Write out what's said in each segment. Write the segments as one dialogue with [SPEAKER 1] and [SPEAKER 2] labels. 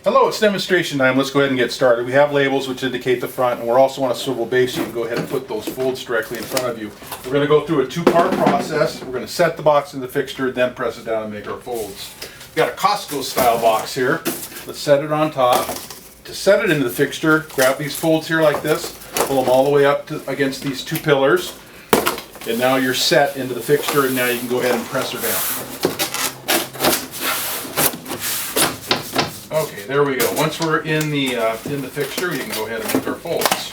[SPEAKER 1] Hello, it's demonstration time. Let's go ahead and get started. We have labels which indicate the front, and we're also on a swivel base, so you can go ahead and put those folds directly in front of you. We're going to go through a two-part process. We're going to set the box in the fixture, then press it down and make our folds. We've got a Costco style box here. Let's set it on top. To set it into the fixture, grab these folds here like this, pull them all the way up against these two pillars, and now you're set into the fixture, and now you can go ahead and press her down. Okay, there we go. Once we're in the fixture, we can go ahead and make our folds.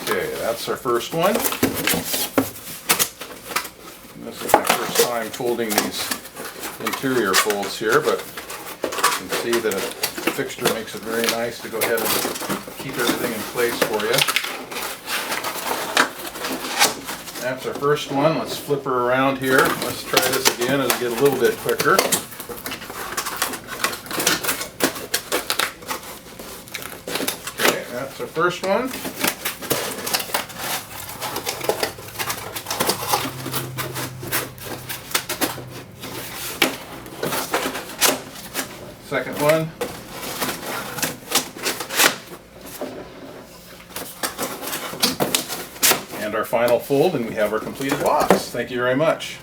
[SPEAKER 1] Okay, that's our first one. This is my first time folding these interior folds here, but you can see that a fixture makes it very nice to go ahead and keep everything in place for you. That's our first one. Let's flip her around here. Let's try this again. It'll get a little bit quicker. Okay, that's our first one. Second one. And our final fold, and we have our completed box. Thank you very much.